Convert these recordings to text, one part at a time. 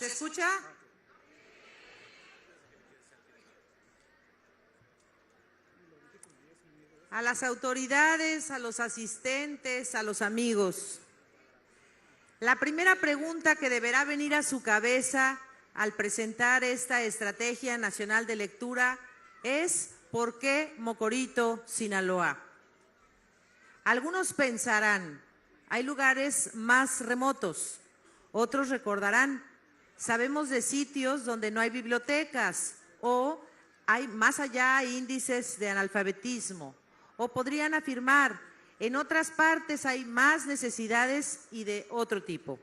¿Se escucha? A las autoridades, a los asistentes, a los amigos. La primera pregunta que deberá venir a su cabeza al presentar esta Estrategia Nacional de Lectura es ¿por qué Mocorito, Sinaloa? Algunos pensarán, hay lugares más remotos, otros recordarán, sabemos de sitios donde no hay bibliotecas o hay más allá índices de analfabetismo, o podrían afirmar, en otras partes hay más necesidades y de otro tipo.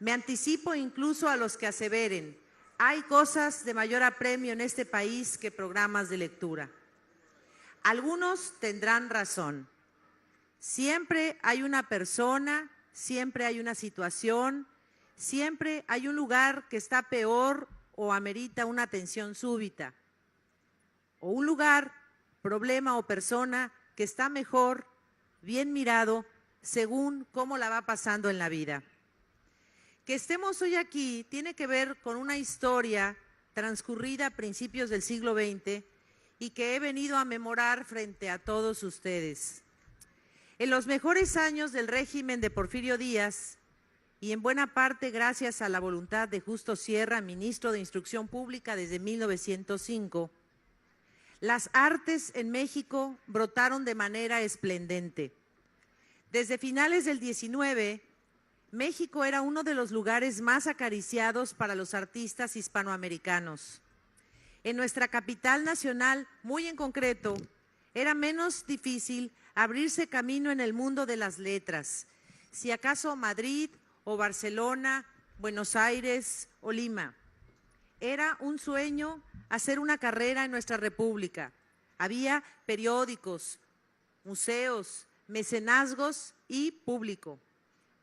Me anticipo incluso a los que aseveren, hay cosas de mayor apremio en este país que programas de lectura. Algunos tendrán razón. Siempre hay una persona, siempre hay una situación, siempre hay un lugar que está peor o amerita una atención súbita. O un lugar, problema o persona que está mejor, bien mirado, según cómo la va pasando en la vida. Que estemos hoy aquí tiene que ver con una historia transcurrida a principios del siglo XX y que he venido a memorar frente a todos ustedes. En los mejores años del régimen de Porfirio Díaz, y en buena parte gracias a la voluntad de Justo Sierra, ministro de Instrucción Pública desde 1905, las artes en México brotaron de manera esplendente. Desde finales del 19, México era uno de los lugares más acariciados para los artistas hispanoamericanos. En nuestra capital nacional, muy en concreto, era menos difícil abrirse camino en el mundo de las letras, si acaso Madrid o Barcelona, Buenos Aires o Lima. Era un sueño hacer una carrera en nuestra república. Había periódicos, museos, mecenazgos y público,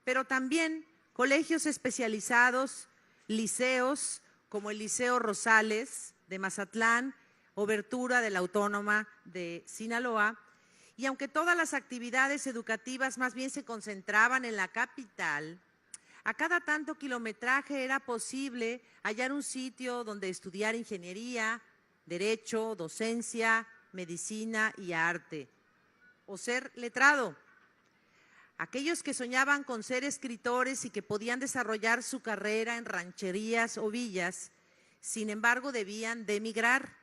pero también colegios especializados, liceos como el Liceo Rosales de Mazatlán, Obertura de la Autónoma de Sinaloa, y aunque todas las actividades educativas más bien se concentraban en la capital, a cada tanto kilometraje era posible hallar un sitio donde estudiar ingeniería, derecho, docencia, medicina y arte, o ser letrado. Aquellos que soñaban con ser escritores y que podían desarrollar su carrera en rancherías o villas, sin embargo debían de emigrar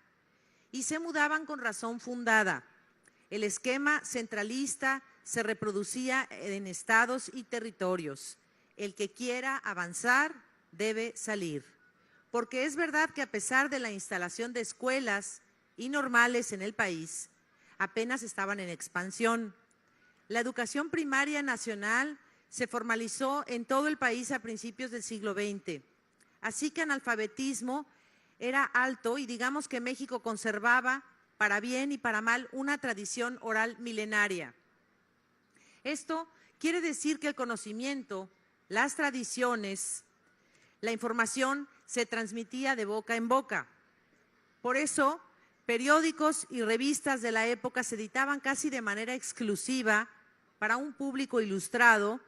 y se mudaban con razón fundada. El esquema centralista se reproducía en estados y territorios. El que quiera avanzar debe salir. Porque es verdad que a pesar de la instalación de escuelas y normales en el país, apenas estaban en expansión. La educación primaria nacional se formalizó en todo el país a principios del siglo XX. Así que analfabetismo era alto y digamos que México conservaba, para bien y para mal, una tradición oral milenaria. Esto quiere decir que el conocimiento, las tradiciones, la información se transmitía de boca en boca. Por eso, periódicos y revistas de la época se editaban casi de manera exclusiva para un público ilustrado.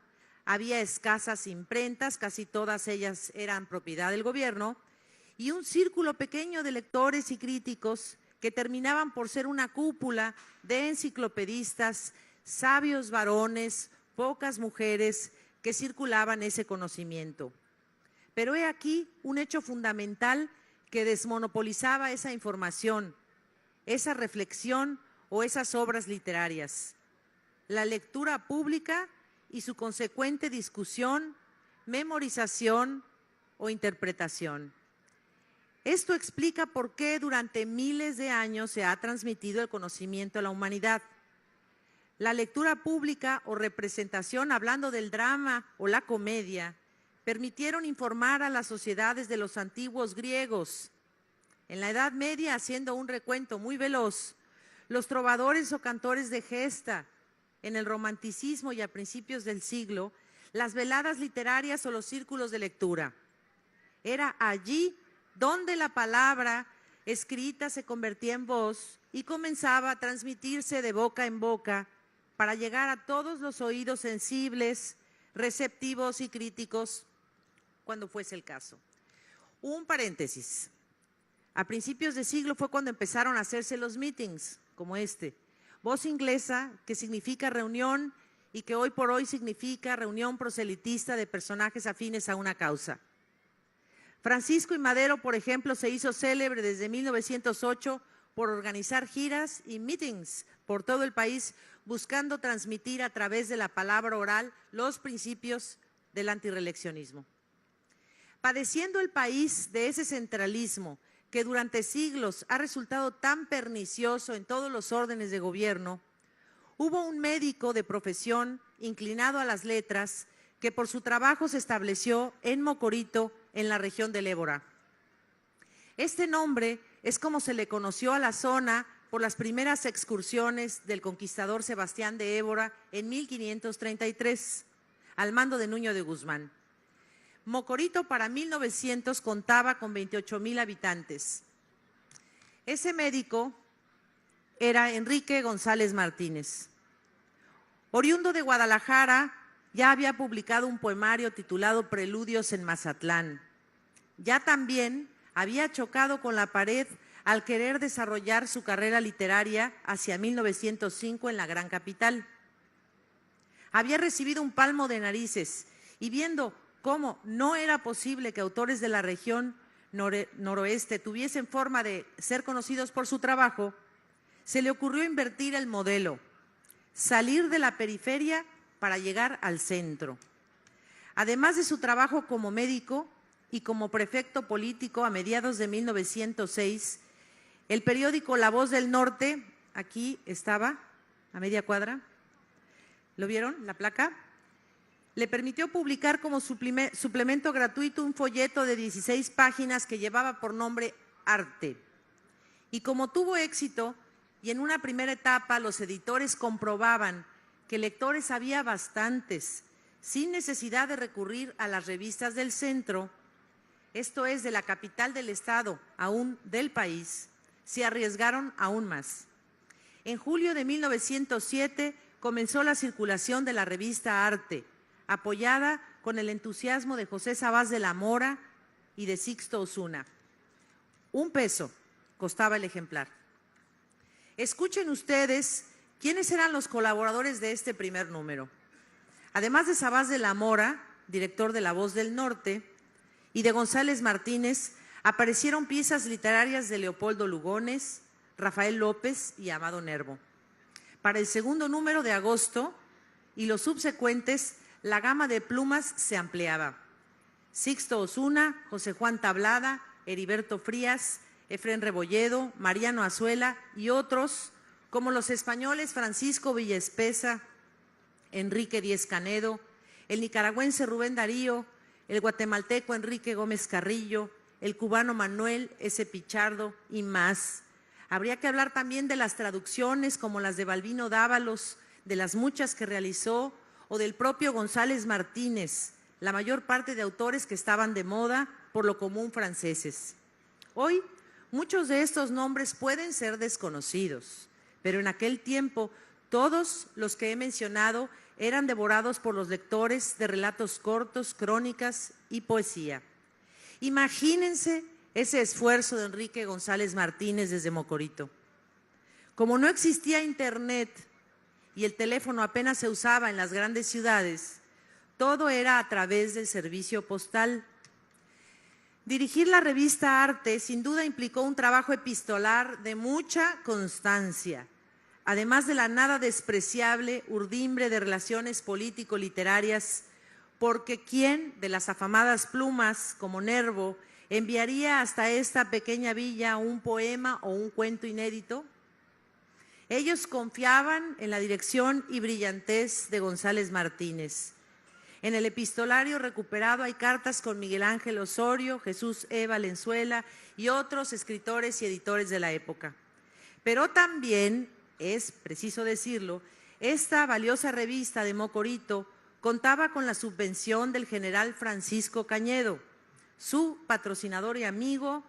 Había escasas imprentas, casi todas ellas eran propiedad del gobierno, y un círculo pequeño de lectores y críticos que terminaban por ser una cúpula de enciclopedistas, sabios varones, pocas mujeres que circulaban ese conocimiento. Pero he aquí un hecho fundamental que desmonopolizaba esa información, esa reflexión o esas obras literarias. La lectura pública y su consecuente discusión, memorización o interpretación. Esto explica por qué durante miles de años se ha transmitido el conocimiento a la humanidad. La lectura pública o representación, hablando del drama o la comedia, permitieron informar a las sociedades de los antiguos griegos. En la Edad Media, haciendo un recuento muy veloz, los trovadores o cantores de gesta, en el romanticismo y a principios del siglo, las veladas literarias o los círculos de lectura. Era allí donde la palabra escrita se convertía en voz y comenzaba a transmitirse de boca en boca para llegar a todos los oídos sensibles, receptivos y críticos cuando fuese el caso. Un paréntesis. A principios de siglo fue cuando empezaron a hacerse los meetings, como este. Voz inglesa, que significa reunión y que hoy por hoy significa reunión proselitista de personajes afines a una causa. Francisco I. Madero, por ejemplo, se hizo célebre desde 1908 por organizar giras y meetings por todo el país, buscando transmitir a través de la palabra oral los principios del antirreeleccionismo. Padeciendo el país de ese centralismo que durante siglos ha resultado tan pernicioso en todos los órdenes de gobierno, hubo un médico de profesión inclinado a las letras que por su trabajo se estableció en Mocorito, en la región del Ébora. Este nombre es como se le conoció a la zona por las primeras excursiones del conquistador Sebastián de Évora en 1533, al mando de Nuño de Guzmán. Mocorito para 1900 contaba con 28,000 habitantes. Ese médico era Enrique González Martínez. Oriundo de Guadalajara, ya había publicado un poemario titulado Preludios en Mazatlán. Ya también había chocado con la pared al querer desarrollar su carrera literaria hacia 1905 en la gran capital. Había recibido un palmo de narices y viendo cómo no era posible que autores de la región noroeste tuviesen forma de ser conocidos por su trabajo, se le ocurrió invertir el modelo, salir de la periferia para llegar al centro. Además de su trabajo como médico y como prefecto político a mediados de 1906, el periódico La Voz del Norte, aquí estaba, a media cuadra, ¿lo vieron, la placa? Le permitió publicar como suplemento gratuito un folleto de 16 páginas que llevaba por nombre Arte. Y como tuvo éxito, y en una primera etapa los editores comprobaban que lectores había bastantes, sin necesidad de recurrir a las revistas del centro, esto es, de la capital del estado, aún del país, se arriesgaron aún más. En julio de 1907 comenzó la circulación de la revista Arte, apoyada con el entusiasmo de José Sabás de la Mora y de Sixto Osuna. 1 peso costaba el ejemplar. Escuchen ustedes quiénes eran los colaboradores de este primer número. Además de Sabás de la Mora, director de La Voz del Norte, y de González Martínez, aparecieron piezas literarias de Leopoldo Lugones, Rafael López y Amado Nervo. Para el segundo número de agosto y los subsecuentes, la gama de plumas se ampliaba. Sixto Osuna, José Juan Tablada, Heriberto Frías, Efrén Rebolledo, Mariano Azuela y otros, como los españoles Francisco Villaespesa, Enrique Díez Canedo, el nicaragüense Rubén Darío, el guatemalteco Enrique Gómez Carrillo, el cubano Manuel S. Pichardo y más. Habría que hablar también de las traducciones como las de Balbino Dávalos, de las muchas que realizó, o del propio González Martínez, la mayor parte de autores que estaban de moda, por lo común franceses. Hoy, muchos de estos nombres pueden ser desconocidos, pero en aquel tiempo todos los que he mencionado eran devorados por los lectores de relatos cortos, crónicas y poesía. Imagínense ese esfuerzo de Enrique González Martínez desde Mocorito. Como no existía internet y el teléfono apenas se usaba en las grandes ciudades, todo era a través del servicio postal. Dirigir la revista Arte sin duda implicó un trabajo epistolar de mucha constancia, además de la nada despreciable urdimbre de relaciones político-literarias, porque ¿quién de las afamadas plumas como Nervo enviaría hasta esta pequeña villa un poema o un cuento inédito? Ellos confiaban en la dirección y brillantez de González Martínez. En el epistolario recuperado hay cartas con Miguel Ángel Osorio, Jesús E. Valenzuela y otros escritores y editores de la época. Pero también, es preciso decirlo, esta valiosa revista de Mocorito contaba con la subvención del general Francisco Cañedo, su patrocinador y amigo,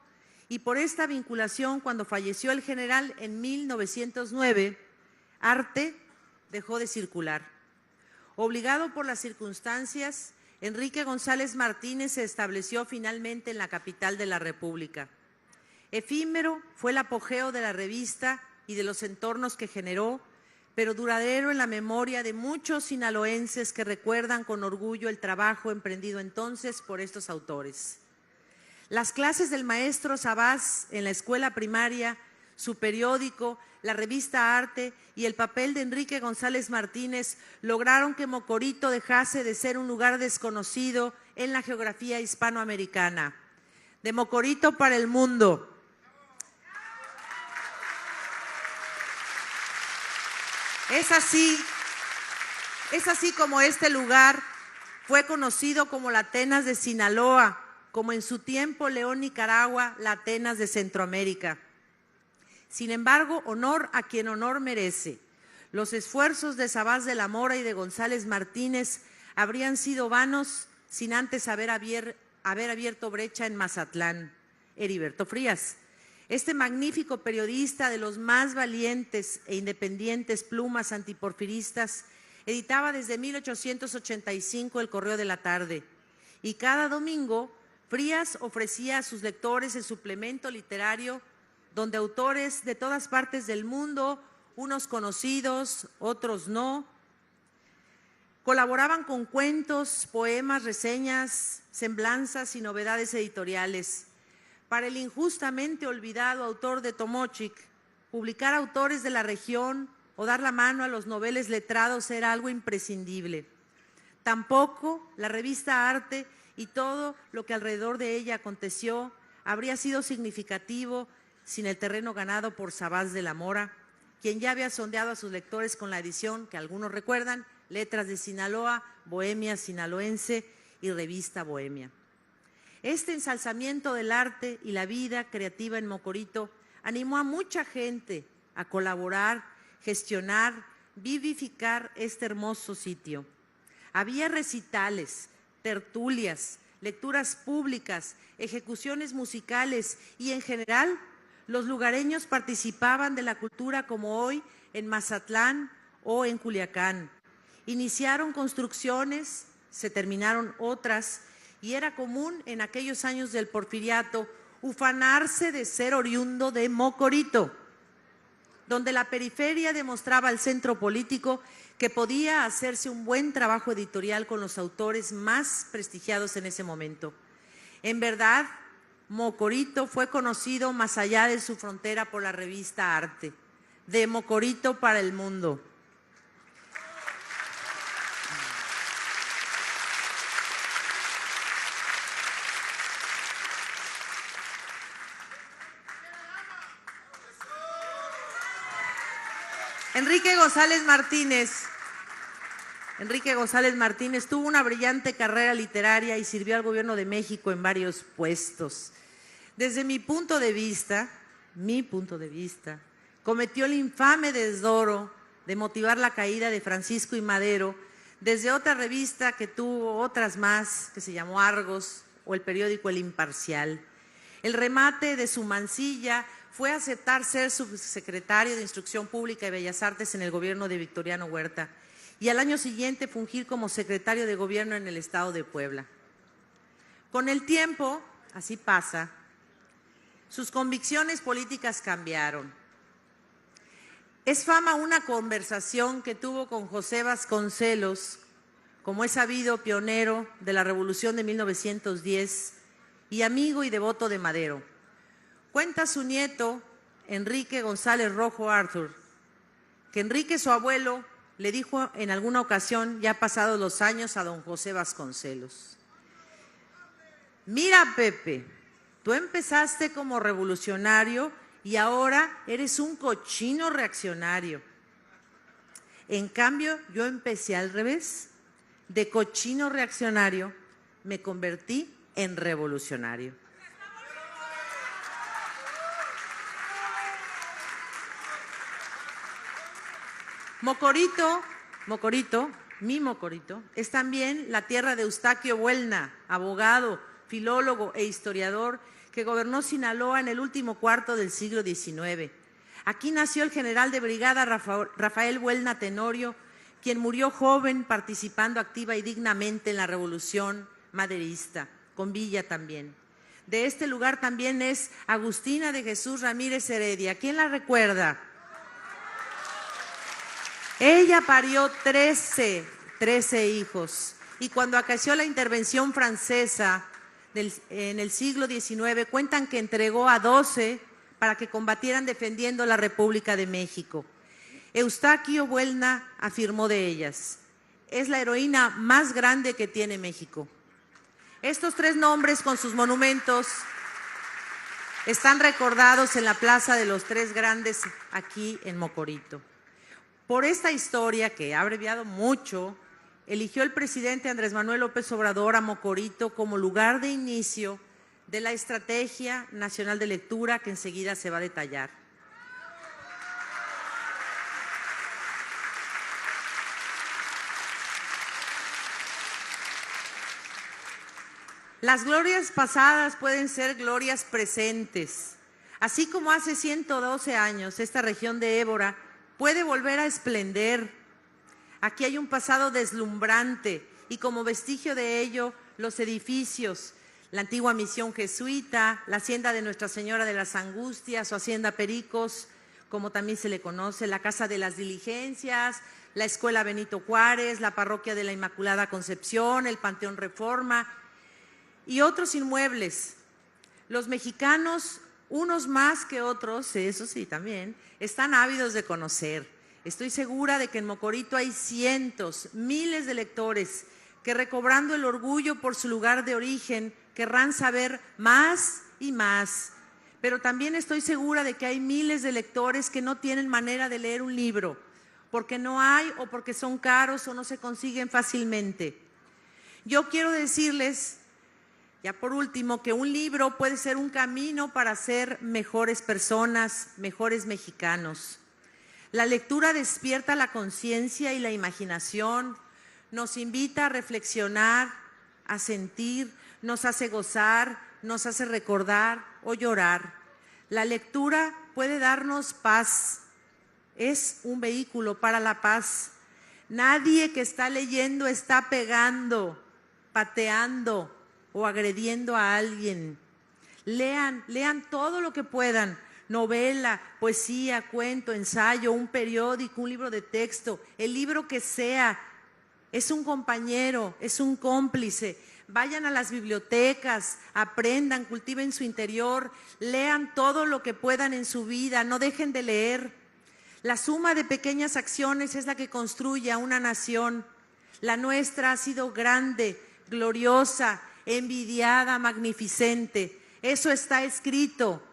y por esta vinculación, cuando falleció el general en 1909, Arte dejó de circular. Obligado por las circunstancias, Enrique González Martínez se estableció finalmente en la capital de la República. Efímero fue el apogeo de la revista y de los entornos que generó, pero duradero en la memoria de muchos sinaloenses que recuerdan con orgullo el trabajo emprendido entonces por estos autores. Las clases del maestro Sabás en la escuela primaria, su periódico, la revista Arte y el papel de Enrique González Martínez lograron que Mocorito dejase de ser un lugar desconocido en la geografía hispanoamericana. De Mocorito para el mundo. Es así como este lugar fue conocido como la Atenas de Sinaloa, como en su tiempo León, Nicaragua, la Atenas de Centroamérica. Sin embargo, honor a quien honor merece. Los esfuerzos de Sabás de la Mora y de González Martínez habrían sido vanos sin antes haber abierto brecha en Mazatlán. Heriberto Frías, este magnífico periodista de los más valientes e independientes plumas antiporfiristas, editaba desde 1885 el Correo de la Tarde y cada domingo Frías ofrecía a sus lectores el suplemento literario donde autores de todas partes del mundo, unos conocidos, otros no, colaboraban con cuentos, poemas, reseñas, semblanzas y novedades editoriales. Para el injustamente olvidado autor de Tomochic, publicar autores de la región o dar la mano a los noveles letrados era algo imprescindible. Tampoco la revista Arte y todo lo que alrededor de ella aconteció habría sido significativo sin el terreno ganado por Sabás de la Mora, quien ya había sondeado a sus lectores con la edición que algunos recuerdan, Letras de Sinaloa, Bohemia Sinaloense y Revista Bohemia. Este ensalzamiento del arte y la vida creativa en Mocorito animó a mucha gente a colaborar, gestionar, vivificar este hermoso sitio. Había recitales, tertulias, lecturas públicas, ejecuciones musicales y en general los lugareños participaban de la cultura como hoy en Mazatlán o en Culiacán. Iniciaron construcciones, se terminaron otras y era común en aquellos años del porfiriato ufanarse de ser oriundo de Mocorito, donde la periferia demostraba al centro político que podía hacerse un buen trabajo editorial con los autores más prestigiados en ese momento. En verdad, Mocorito fue conocido más allá de su frontera por la revista Arte, de Mocorito para el mundo. Enrique González Martínez tuvo una brillante carrera literaria y sirvió al gobierno de México en varios puestos. Desde mi punto de vista, cometió el infame desdoro de motivar la caída de Francisco I. Madero desde otra revista que tuvo otras más, que se llamó Argos, o el periódico El Imparcial. El remate de su mancilla fue aceptar ser subsecretario de Instrucción Pública y Bellas Artes en el gobierno de Victoriano Huerta y al año siguiente fungir como secretario de gobierno en el estado de Puebla. Con el tiempo, así pasa, sus convicciones políticas cambiaron. Es fama una conversación que tuvo con José Vasconcelos, como es sabido, pionero de la Revolución de 1910 y amigo y devoto de Madero. Cuenta su nieto, Enrique González Rojo Arthur, que Enrique, su abuelo, le dijo en alguna ocasión, ya pasados los años, a don José Vasconcelos: mira, Pepe, tú empezaste como revolucionario y ahora eres un cochino reaccionario. En cambio, yo empecé al revés. De cochino reaccionario me convertí en revolucionario. Mocorito, mi Mocorito, es también la tierra de Eustaquio Buelna, abogado, filólogo e historiador que gobernó Sinaloa en el último cuarto del siglo XIX. Aquí nació el general de brigada Rafael Buelna Tenorio, quien murió joven participando activa y dignamente en la Revolución Maderista, con Villa también. De este lugar también es Agustina de Jesús Ramírez Heredia. ¿Quién la recuerda? Ella parió 13 hijos, y cuando acaeció la intervención francesa en el siglo XIX, cuentan que entregó a 12 para que combatieran defendiendo la República de México. Eustaquio Buelna afirmó de ellas: es la heroína más grande que tiene México. Estos 3 nombres con sus monumentos están recordados en la Plaza de los Tres Grandes aquí en Mocorito. Por esta historia, que ha abreviado mucho, eligió el presidente Andrés Manuel López Obrador a Mocorito como lugar de inicio de la Estrategia Nacional de Lectura, que enseguida se va a detallar. Las glorias pasadas pueden ser glorias presentes. Así como hace 112 años esta región de Évora puede volver a esplender. Aquí hay un pasado deslumbrante y como vestigio de ello los edificios, la antigua misión jesuita, la hacienda de Nuestra Señora de las Angustias o Hacienda Pericos, como también se le conoce, la Casa de las Diligencias, la Escuela Benito Juárez, la Parroquia de la Inmaculada Concepción, el Panteón Reforma y otros inmuebles. Los mexicanos, unos más que otros, eso sí también, están ávidos de conocer. Estoy segura de que en Mocorito hay cientos, miles de lectores que, recobrando el orgullo por su lugar de origen, querrán saber más y más. Pero también estoy segura de que hay miles de lectores que no tienen manera de leer un libro, porque no hay o porque son caros o no se consiguen fácilmente. Yo quiero decirles, ya por último, que un libro puede ser un camino para ser mejores personas, mejores mexicanos. La lectura despierta la conciencia y la imaginación, nos invita a reflexionar, a sentir, nos hace gozar, nos hace recordar o llorar. La lectura puede darnos paz, es un vehículo para la paz. Nadie que está leyendo está pegando, pateando o agrediendo a alguien. Lean todo lo que puedan, novela, poesía, cuento, ensayo, un periódico, un libro de texto, el libro que sea, es un compañero, es un cómplice. Vayan a las bibliotecas, aprendan, cultiven su interior, lean todo lo que puedan en su vida, no dejen de leer. La suma de pequeñas acciones es la que construye a una nación. La nuestra ha sido grande, gloriosa, envidiada, magnificente. Eso está escrito.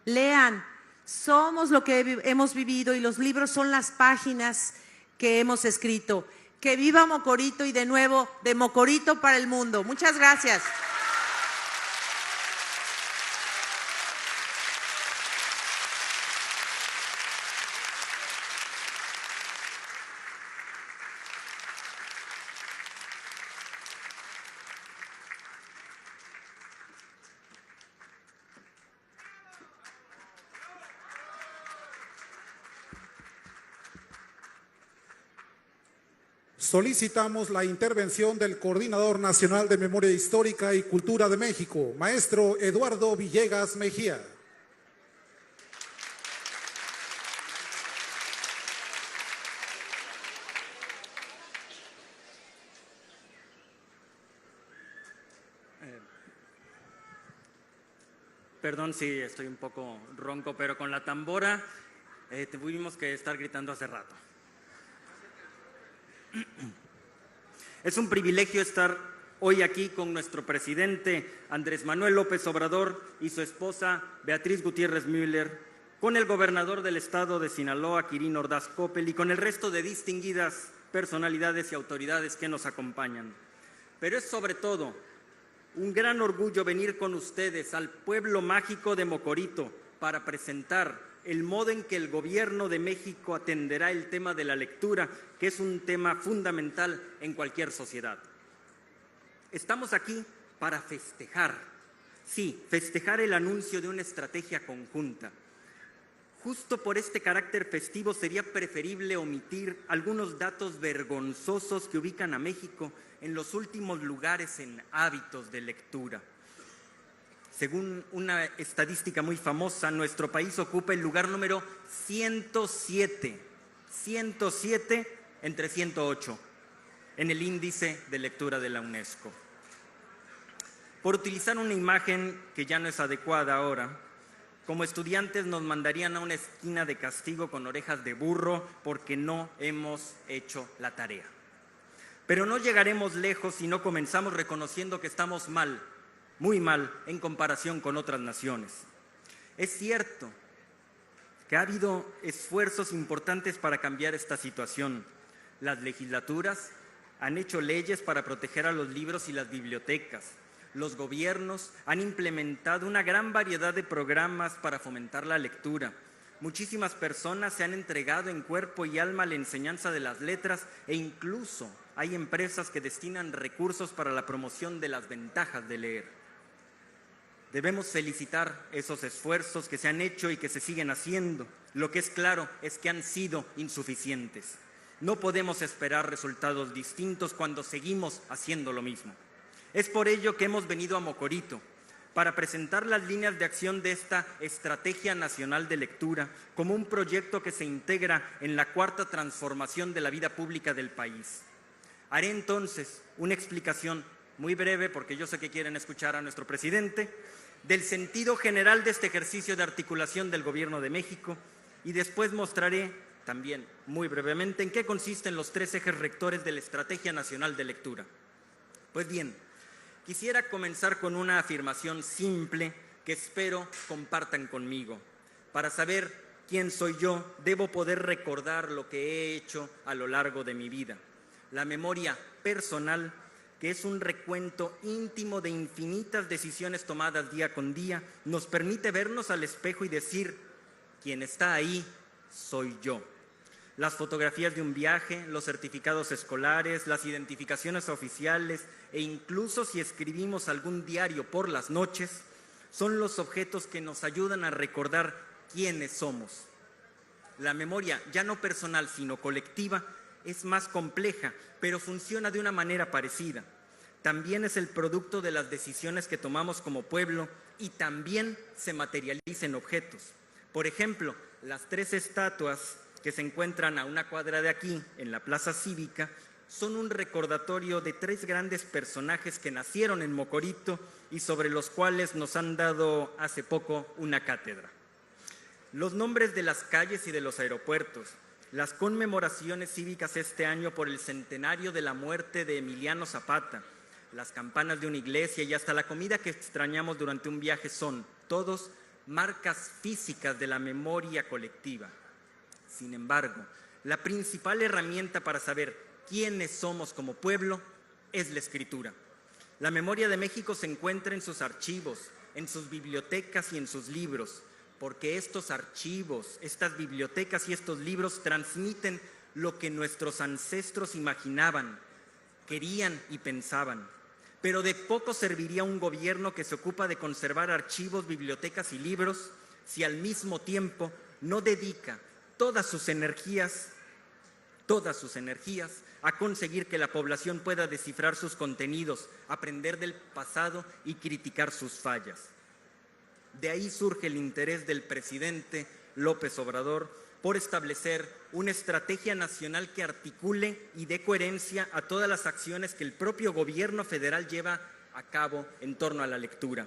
Lean, somos lo que hemos vivido y los libros son las páginas que hemos escrito. Que viva Mocorito y de nuevo, de Mocorito para el mundo. Muchas gracias. Solicitamos la intervención del Coordinador Nacional de Memoria Histórica y Cultura de México, maestro Eduardo Villegas Mejía. Perdón si estoy un poco ronco, pero con la tambora tuvimos que estar gritando hace rato. Es un privilegio estar hoy aquí con nuestro presidente Andrés Manuel López Obrador y su esposa Beatriz Gutiérrez Müller, con el gobernador del estado de Sinaloa, Quirino Ordaz Coppel, y con el resto de distinguidas personalidades y autoridades que nos acompañan. Pero es sobre todo un gran orgullo venir con ustedes al pueblo mágico de Mocorito para presentar el modo en que el Gobierno de México atenderá el tema de la lectura, que es un tema fundamental en cualquier sociedad. Estamos aquí para festejar, sí, festejar el anuncio de una estrategia conjunta. Justo por este carácter festivo sería preferible omitir algunos datos vergonzosos que ubican a México en los últimos lugares en hábitos de lectura. Según una estadística muy famosa, nuestro país ocupa el lugar número 107 entre 108 en el índice de lectura de la UNESCO. Por utilizar una imagen que ya no es adecuada ahora, como estudiantes nos mandarían a una esquina de castigo con orejas de burro porque no hemos hecho la tarea. Pero no llegaremos lejos si no comenzamos reconociendo que estamos mal, muy mal, en comparación con otras naciones. Es cierto que ha habido esfuerzos importantes para cambiar esta situación. Las legislaturas han hecho leyes para proteger a los libros y las bibliotecas. Los gobiernos han implementado una gran variedad de programas para fomentar la lectura. Muchísimas personas se han entregado en cuerpo y alma a la enseñanza de las letras e incluso hay empresas que destinan recursos para la promoción de las ventajas de leer. Debemos felicitar esos esfuerzos que se han hecho y que se siguen haciendo. Lo que es claro es que han sido insuficientes. No podemos esperar resultados distintos cuando seguimos haciendo lo mismo. Es por ello que hemos venido a Mocorito, para presentar las líneas de acción de esta Estrategia Nacional de Lectura como un proyecto que se integra en la cuarta transformación de la vida pública del país. Haré entonces una explicación muy breve, porque yo sé que quieren escuchar a nuestro presidente, del sentido general de este ejercicio de articulación del Gobierno de México y después mostraré también muy brevemente en qué consisten los 3 ejes rectores de la Estrategia Nacional de Lectura. Pues bien, quisiera comenzar con una afirmación simple que espero compartan conmigo. Para saber quién soy yo, debo poder recordar lo que he hecho a lo largo de mi vida. La memoria personal, que es un recuento íntimo de infinitas decisiones tomadas día con día, nos permite vernos al espejo y decir: quien está ahí soy yo. Las fotografías de un viaje, los certificados escolares, las identificaciones oficiales e incluso si escribimos algún diario por las noches, son los objetos que nos ayudan a recordar quiénes somos. La memoria, ya no personal sino colectiva, es más compleja, pero funciona de una manera parecida. También es el producto de las decisiones que tomamos como pueblo y también se materializa en objetos. Por ejemplo, las 3 estatuas que se encuentran a una cuadra de aquí, en la Plaza Cívica, son un recordatorio de 3 grandes personajes que nacieron en Mocorito y sobre los cuales nos han dado hace poco una cátedra. Los nombres de las calles y de los aeropuertos, las conmemoraciones cívicas este año por el centenario de la muerte de Emiliano Zapata, las campanas de una iglesia y hasta la comida que extrañamos durante un viaje son, todos, marcas físicas de la memoria colectiva. Sin embargo, la principal herramienta para saber quiénes somos como pueblo es la escritura. La memoria de México se encuentra en sus archivos, en sus bibliotecas y en sus libros, porque estos archivos, estas bibliotecas y estos libros transmiten lo que nuestros ancestros imaginaban, querían y pensaban. Pero de poco serviría un gobierno que se ocupa de conservar archivos, bibliotecas y libros si al mismo tiempo no dedica todas sus energías a conseguir que la población pueda descifrar sus contenidos, aprender del pasado y criticar sus fallas. De ahí surge el interés del presidente López Obrador por establecer una estrategia nacional que articule y dé coherencia a todas las acciones que el propio gobierno federal lleva a cabo en torno a la lectura.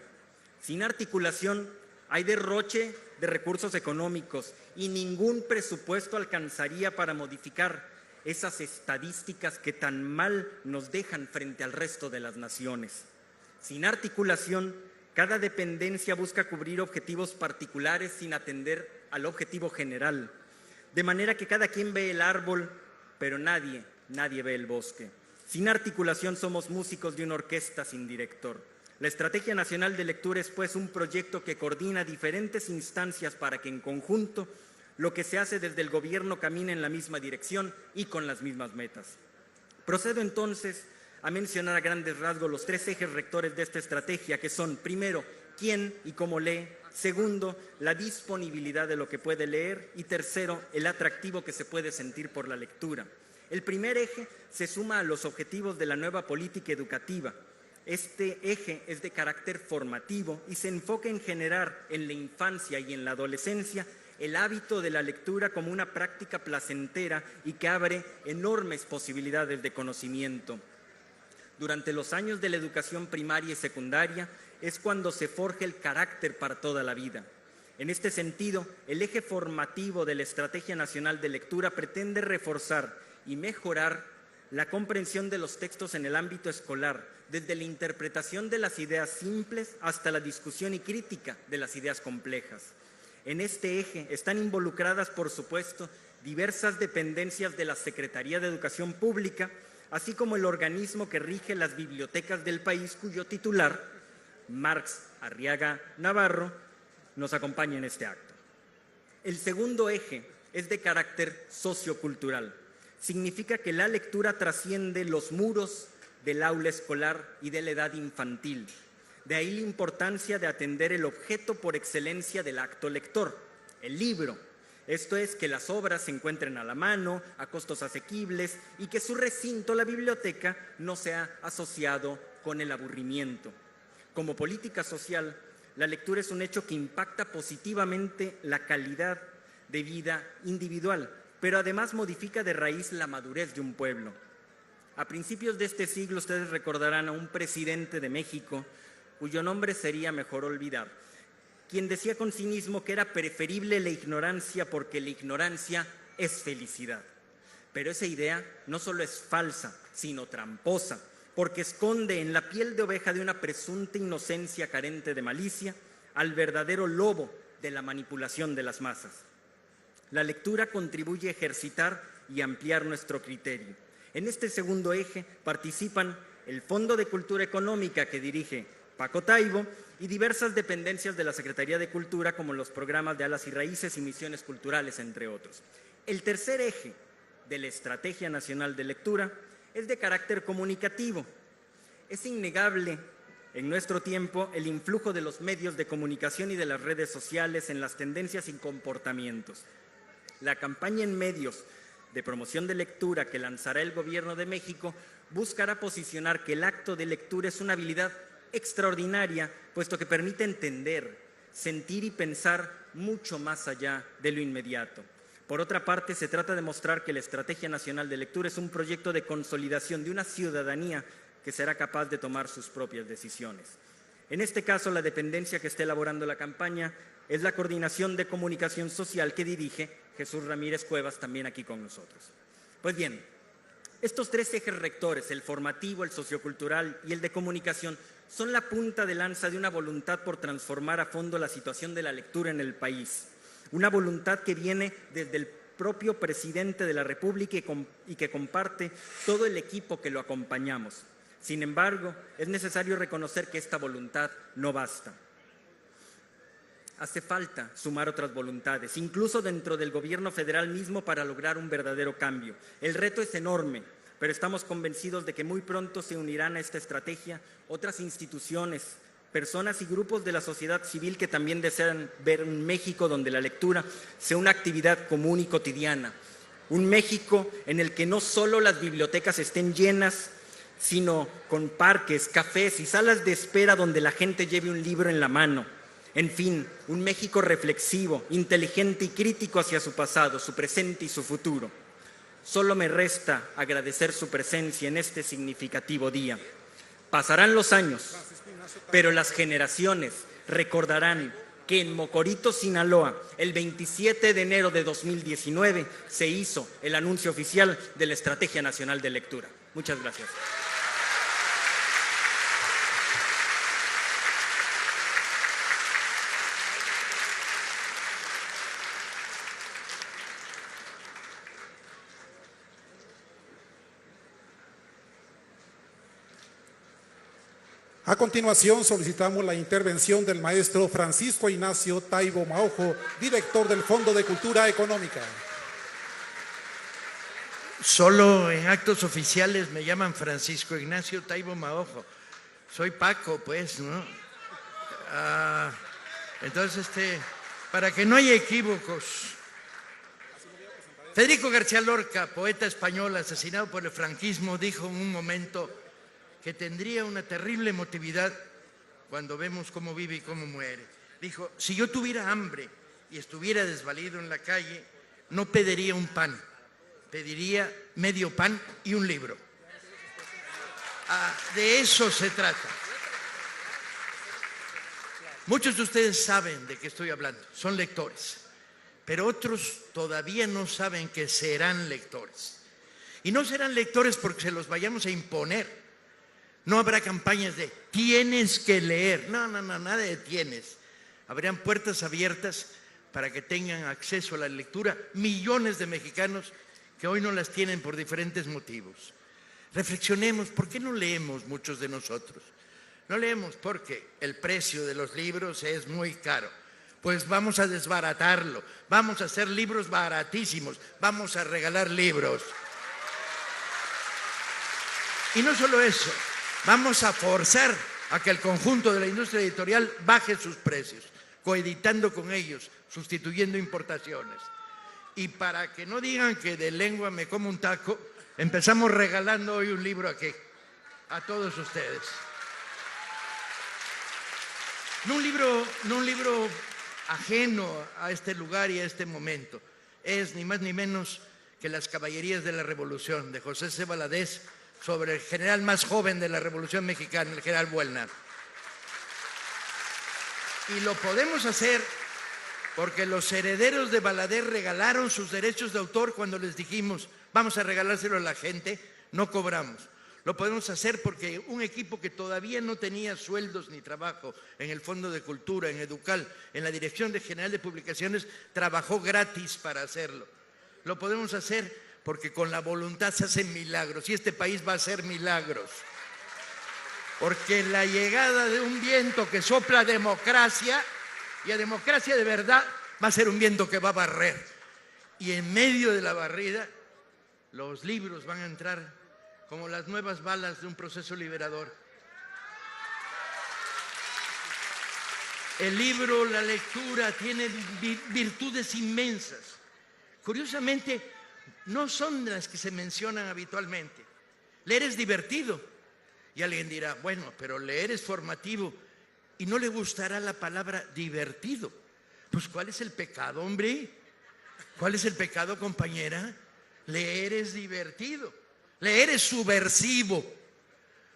Sin articulación hay derroche de recursos económicos y ningún presupuesto alcanzaría para modificar esas estadísticas que tan mal nos dejan frente al resto de las naciones. Sin articulación, cada dependencia busca cubrir objetivos particulares sin atender al objetivo general, de manera que cada quien ve el árbol, pero nadie ve el bosque. Sin articulación somos músicos de una orquesta sin director. La Estrategia Nacional de Lectura es pues un proyecto que coordina diferentes instancias para que en conjunto lo que se hace desde el gobierno camine en la misma dirección y con las mismas metas. Procedo entonces a mencionar a grandes rasgos los 3 ejes rectores de esta estrategia, que son, primero, quién y cómo lee, Segundo, la disponibilidad de lo que puede leer. Y tercero, el atractivo que se puede sentir por la lectura. El primer eje se suma a los objetivos de la nueva política educativa. Este eje es de carácter formativo y se enfoca en generar en la infancia y en la adolescencia el hábito de la lectura como una práctica placentera y que abre enormes posibilidades de conocimiento. Durante los años de la educación primaria y secundaria es cuando se forja el carácter para toda la vida. En este sentido, el eje formativo de la Estrategia Nacional de Lectura pretende reforzar y mejorar la comprensión de los textos en el ámbito escolar, desde la interpretación de las ideas simples hasta la discusión y crítica de las ideas complejas. En este eje están involucradas, por supuesto, diversas dependencias de la Secretaría de Educación Pública, así como el organismo que rige las bibliotecas del país, cuyo titular, Marx Arriaga Navarro, nos acompaña en este acto. El segundo eje es de carácter sociocultural. Significa que la lectura trasciende los muros del aula escolar y de la edad infantil. De ahí la importancia de atender el objeto por excelencia del acto lector, el libro. Esto es, que las obras se encuentren a la mano, a costos asequibles y que su recinto, la biblioteca, no sea asociado con el aburrimiento. Como política social, la lectura es un hecho que impacta positivamente la calidad de vida individual, pero además modifica de raíz la madurez de un pueblo. A principios de este siglo ustedes recordarán a un presidente de México, cuyo nombre sería mejor olvidar, quien decía con cinismo que era preferible la ignorancia porque la ignorancia es felicidad. Pero esa idea no solo es falsa, sino tramposa, porque esconde en la piel de oveja de una presunta inocencia carente de malicia al verdadero lobo de la manipulación de las masas. La lectura contribuye a ejercitar y ampliar nuestro criterio. En este segundo eje participan el Fondo de Cultura Económica que dirige Paco Taibo y diversas dependencias de la Secretaría de Cultura, como los programas de Alas y Raíces y Misiones Culturales, entre otros. El tercer eje de la Estrategia Nacional de Lectura es de carácter comunicativo. Es innegable en nuestro tiempo el influjo de los medios de comunicación y de las redes sociales en las tendencias y comportamientos. La campaña en medios de promoción de lectura que lanzará el Gobierno de México buscará posicionar que el acto de lectura es una habilidad extraordinaria, puesto que permite entender, sentir y pensar mucho más allá de lo inmediato. Por otra parte, se trata de mostrar que la Estrategia Nacional de Lectura es un proyecto de consolidación de una ciudadanía que será capaz de tomar sus propias decisiones. En este caso, la dependencia que está elaborando la campaña es la Coordinación de Comunicación Social que dirige Jesús Ramírez Cuevas, también aquí con nosotros. Pues bien, estos tres ejes rectores, el formativo, el sociocultural y el de comunicación, son la punta de lanza de una voluntad por transformar a fondo la situación de la lectura en el país. Una voluntad que viene desde el propio presidente de la República y que comparte todo el equipo que lo acompañamos. Sin embargo, es necesario reconocer que esta voluntad no basta. Hace falta sumar otras voluntades, incluso dentro del gobierno federal mismo, para lograr un verdadero cambio. El reto es enorme, pero estamos convencidos de que muy pronto se unirán a esta estrategia otras instituciones, personas y grupos de la sociedad civil que también desean ver un México donde la lectura sea una actividad común y cotidiana. Un México en el que no solo las bibliotecas estén llenas, sino con parques, cafés y salas de espera donde la gente lleve un libro en la mano. En fin, un México reflexivo, inteligente y crítico hacia su pasado, su presente y su futuro. Solo me resta agradecer su presencia en este significativo día. Pasarán los años, pero las generaciones recordarán que en Mocorito, Sinaloa, el 27 de enero de 2019, se hizo el anuncio oficial de la Estrategia Nacional de Lectura. Muchas gracias. A continuación, solicitamos la intervención del maestro Francisco Ignacio Taibo Maojo, director del Fondo de Cultura Económica. Solo en actos oficiales me llaman Francisco Ignacio Taibo Maojo. Soy Paco, pues, ¿no? Entonces, para que no haya equívocos, Federico García Lorca, poeta español asesinado por el franquismo, dijo en un momento que tendría una terrible emotividad cuando vemos cómo vive y cómo muere. Dijo, si yo tuviera hambre y estuviera desvalido en la calle, no pediría un pan, pediría medio pan y un libro. De eso se trata. Muchos de ustedes saben de qué estoy hablando, son lectores, pero otros todavía no saben que serán lectores. Y no serán lectores porque se los vayamos a imponer. No habrá campañas de tienes que leer. No, nada de tienes. Habrían puertas abiertas para que tengan acceso a la lectura millones de mexicanos que hoy no las tienen por diferentes motivos. Reflexionemos, ¿por qué no leemos muchos de nosotros? No leemos porque el precio de los libros es muy caro. Pues vamos a desbaratarlo, vamos a hacer libros baratísimos, vamos a regalar libros. Y no solo eso, vamos a forzar a que el conjunto de la industria editorial baje sus precios, coeditando con ellos, sustituyendo importaciones. Y para que no digan que de lengua me como un taco, empezamos regalando hoy un libro aquí, a todos ustedes. No un libro ajeno a este lugar y a este momento. Es ni más ni menos que Las caballerías de la Revolución, de José C. Valadez, sobre el general más joven de la Revolución Mexicana, el general Buelna. Y lo podemos hacer porque los herederos de Valadez regalaron sus derechos de autor cuando les dijimos, vamos a regalárselo a la gente, no cobramos. Lo podemos hacer porque un equipo que todavía no tenía sueldos ni trabajo en el Fondo de Cultura, en Educal, en la Dirección General de Publicaciones, trabajó gratis para hacerlo. Lo podemos hacer porque con la voluntad se hacen milagros y este país va a hacer milagros. Porque la llegada de un viento que sopla a democracia, y a democracia de verdad, va a ser un viento que va a barrer. Y en medio de la barrida, los libros van a entrar como las nuevas balas de un proceso liberador. El libro, la lectura, tiene virtudes inmensas. Curiosamente, no son las que se mencionan habitualmente. Leer es divertido. Y alguien dirá, bueno, pero leer es formativo. Y no le gustará la palabra divertido. Pues, ¿cuál es el pecado, hombre? ¿Cuál es el pecado, compañera? Leer es divertido. Leer es subversivo,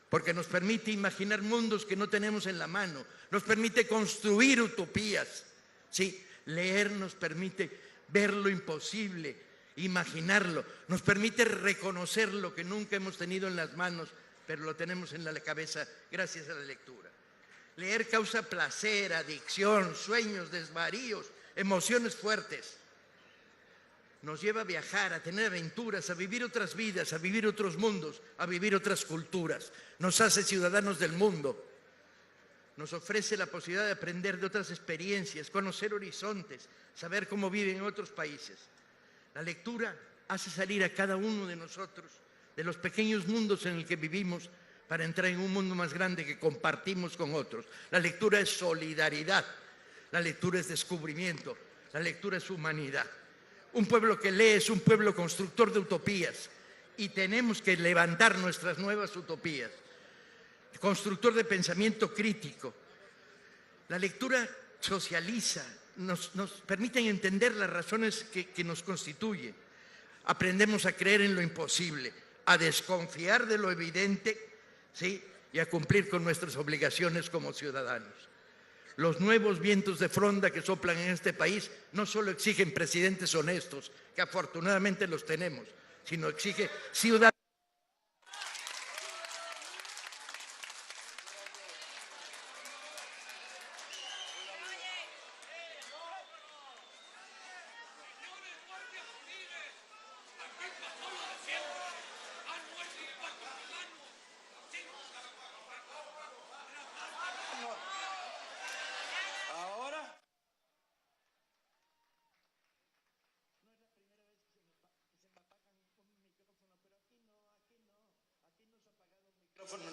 porque nos permite imaginar mundos que no tenemos en la mano, nos permite construir utopías. Sí, leer nos permite ver lo imposible, imaginarlo, nos permite reconocer lo que nunca hemos tenido en las manos, pero lo tenemos en la cabeza gracias a la lectura. Leer causa placer, adicción, sueños, desvaríos, emociones fuertes. Nos lleva a viajar, a tener aventuras, a vivir otras vidas, a vivir otros mundos, a vivir otras culturas. Nos hace ciudadanos del mundo. Nos ofrece la posibilidad de aprender de otras experiencias, conocer horizontes, saber cómo viven en otros países. La lectura hace salir a cada uno de nosotros de los pequeños mundos en el que vivimos para entrar en un mundo más grande que compartimos con otros. La lectura es solidaridad, la lectura es descubrimiento, la lectura es humanidad. Un pueblo que lee es un pueblo constructor de utopías y tenemos que levantar nuestras nuevas utopías. Constructor de pensamiento crítico. La lectura socializa, nos permite entender las razones que nos constituyen. Aprendemos a creer en lo imposible, a desconfiar de lo evidente, ¿sí? Y a cumplir con nuestras obligaciones como ciudadanos. Los nuevos vientos de fronda que soplan en este país no solo exigen presidentes honestos, que afortunadamente los tenemos, sino exige ciudadanos.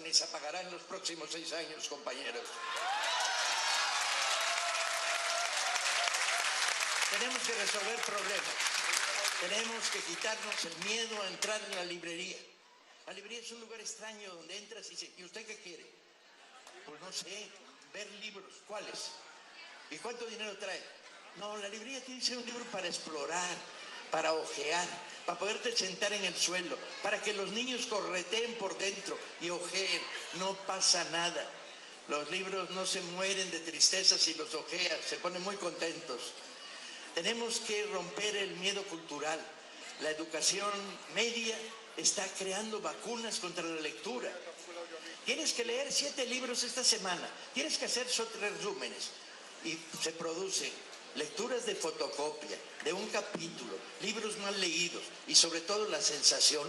Ni se apagará en los próximos 6 años, compañeros. Tenemos que resolver problemas. Tenemos que quitarnos el miedo a entrar en la librería. La librería es un lugar extraño donde entras y dices, ¿y usted qué quiere? Pues no sé, ver libros. ¿Cuáles? ¿Y cuánto dinero trae? No, la librería tiene que ser un libro para explorar, para ojear, para poderte sentar en el suelo, para que los niños correteen por dentro y ojeen. No pasa nada. Los libros no se mueren de tristeza si los ojeas, se ponen muy contentos. Tenemos que romper el miedo cultural. La educación media está creando vacunas contra la lectura. Tienes que leer 7 libros esta semana, tienes que hacer resúmenes y se producen lecturas de fotocopia, de un capítulo, libros mal leídos y sobre todo la sensación,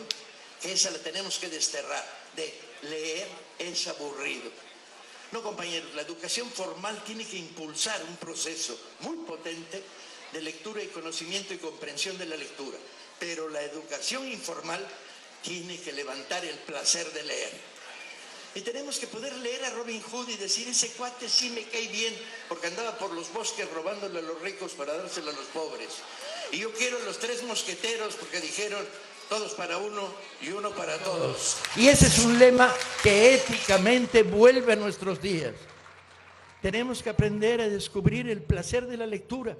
que esa la tenemos que desterrar, de leer es aburrido. No, compañeros, la educación formal tiene que impulsar un proceso muy potente de lectura y conocimiento y comprensión de la lectura, pero la educación informal tiene que levantar el placer de leer. Y tenemos que poder leer a Robin Hood y decir, ese cuate sí me cae bien, porque andaba por los bosques robándole a los ricos para dárselo a los pobres. Y yo quiero los 3 mosqueteros porque dijeron, todos para uno y uno para todos. Y ese es un lema que éticamente vuelve a nuestros días. Tenemos que aprender a descubrir el placer de la lectura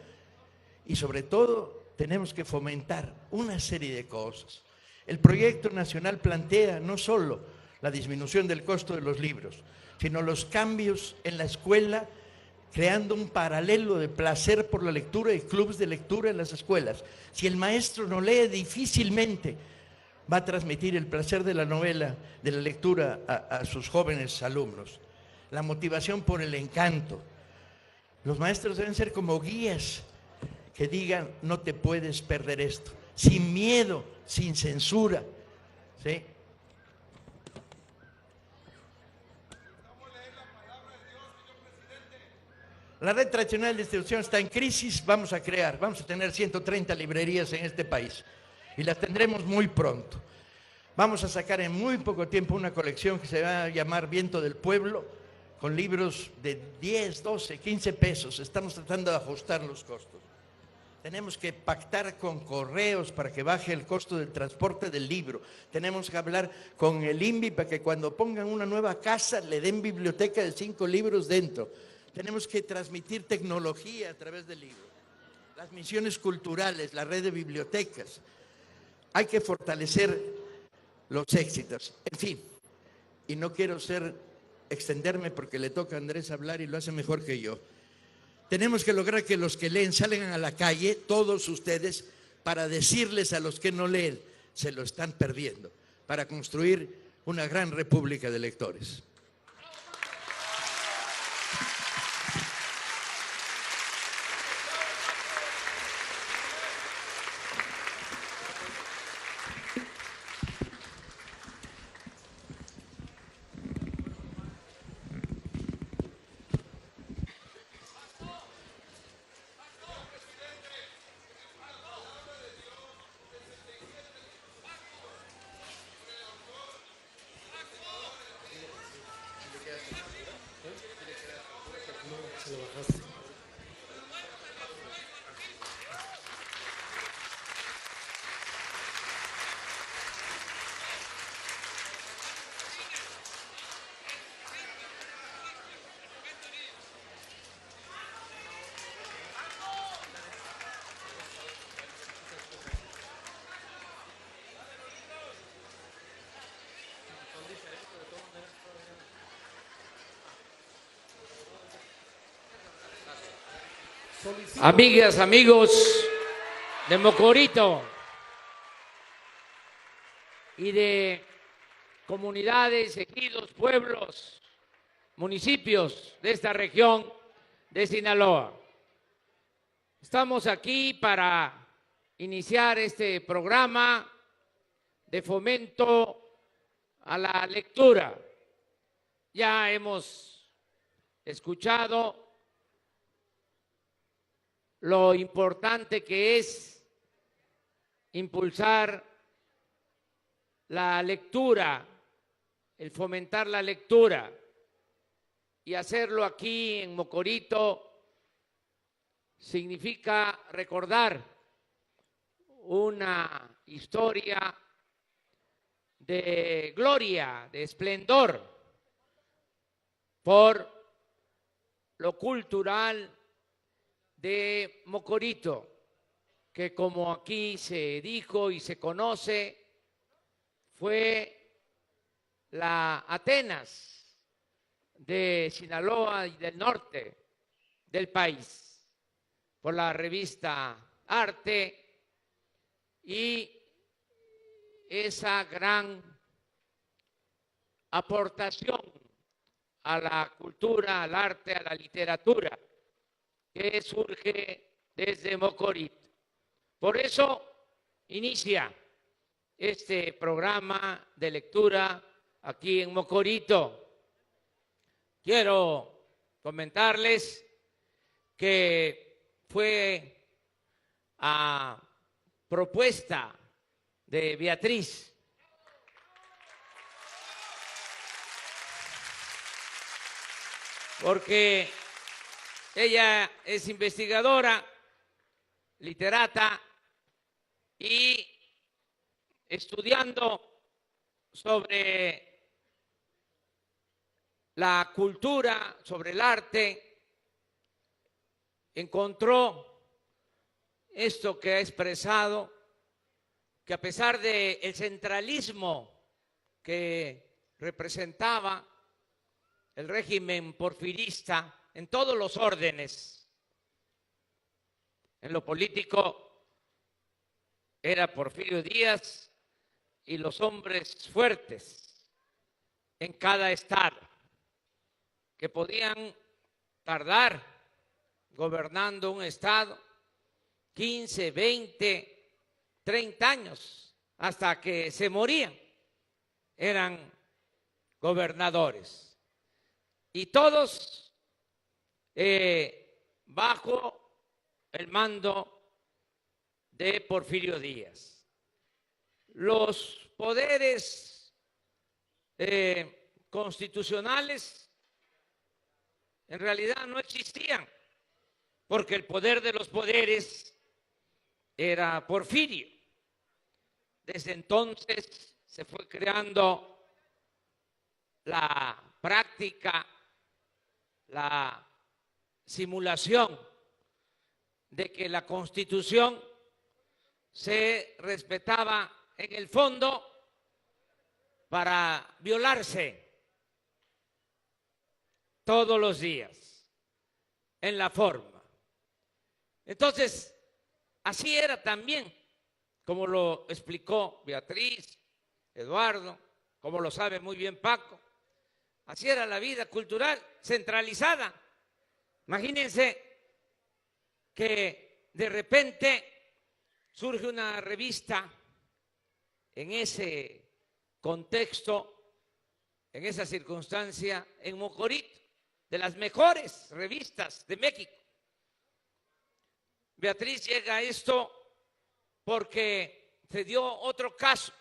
y sobre todo tenemos que fomentar una serie de cosas. El proyecto nacional plantea no solo la disminución del costo de los libros, sino los cambios en la escuela, creando un paralelo de placer por la lectura y clubes de lectura en las escuelas. Si el maestro no lee, difícilmente va a transmitir el placer de la novela, de la lectura a sus jóvenes alumnos. La motivación por el encanto. Los maestros deben ser como guías que digan, no te puedes perder esto, sin miedo, sin censura, ¿sí? La red tradicional de distribución está en crisis, vamos a tener 130 librerías en este país y las tendremos muy pronto. Vamos a sacar en muy poco tiempo una colección que se va a llamar Viento del Pueblo, con libros de 10, 12, 15 pesos. Estamos tratando de ajustar los costos. Tenemos que pactar con Correos para que baje el costo del transporte del libro. Tenemos que hablar con el INVI para que cuando pongan una nueva casa le den biblioteca de 5 libros dentro. Tenemos que transmitir tecnología a través del libro. Las misiones culturales, la red de bibliotecas. Hay que fortalecer los éxitos. En fin, y no quiero extenderme porque le toca a Andrés hablar y lo hace mejor que yo. Tenemos que lograr que los que leen salgan a la calle, todos ustedes, para decirles a los que no leen, se lo están perdiendo, para construir una gran república de lectores. Amigas, amigos de Mocorito y de comunidades, ejidos, pueblos, municipios de esta región de Sinaloa. Estamos aquí para iniciar este programa de fomento a la lectura. Ya hemos escuchado lo importante que es impulsar la lectura, el fomentar la lectura y hacerlo aquí en Mocorito significa recordar una historia de gloria, de esplendor, por lo cultural de Mocorito, que como aquí se dijo y se conoce, fue la Atenas de Sinaloa y del norte del país, por la revista Arte y esa gran aportación a la cultura, al arte, a la literatura que surge desde Mocorito. Por eso inicia este programa de lectura aquí en Mocorito. Quiero comentarles que fue a propuesta de Beatriz porque ella es investigadora, literata, y estudiando sobre la cultura, sobre el arte, encontró esto que ha expresado, que a pesar del centralismo que representaba el régimen porfirista en todos los órdenes, en lo político era Porfirio Díaz y los hombres fuertes en cada estado, que podían tardar gobernando un estado 15, 20, 30 años, hasta que se morían, eran gobernadores. Y todos bajo el mando de Porfirio Díaz. Los poderes constitucionales en realidad no existían, porque el poder de los poderes era Porfirio. Desde entonces se fue creando la práctica, la simulación de que la Constitución se respetaba en el fondo para violarse todos los días en la forma. Entonces, así era también, como lo explicó Beatriz, Eduardo, como lo sabe muy bien Paco, así era la vida cultural centralizada. Imagínense que de repente surge una revista en ese contexto, en esa circunstancia, en Mocorito, de las mejores revistas de México. Beatriz llega a esto porque se dio otro caso,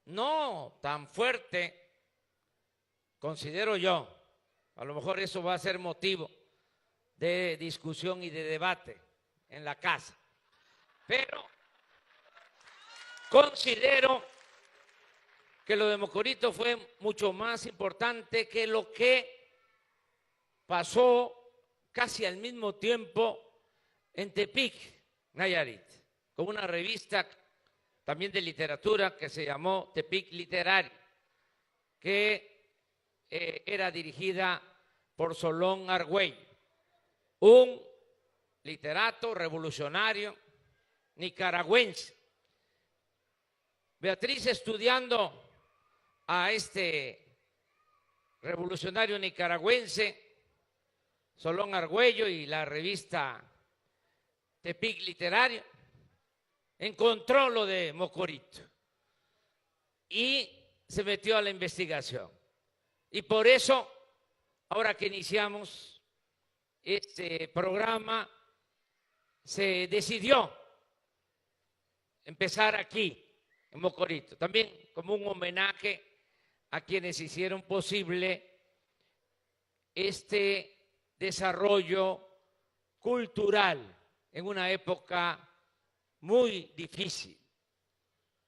no tan fuerte, considero yo, a lo mejor eso va a ser motivo de discusión y de debate en la casa, pero considero que lo de Mocorito fue mucho más importante que lo que pasó casi al mismo tiempo en Tepic, Nayarit, con una revista también de literatura que se llamó Tepic Literario, que era dirigida por Solón Argüello, un literato revolucionario nicaragüense. Beatriz, estudiando a este revolucionario nicaragüense, Solón Argüello, y la revista Tepic Literario, encontró lo de Mocorito y se metió a la investigación. Y por eso, ahora que iniciamos este programa, se decidió empezar aquí, en Mocorito, también como un homenaje a quienes hicieron posible este desarrollo cultural en una época muy difícil.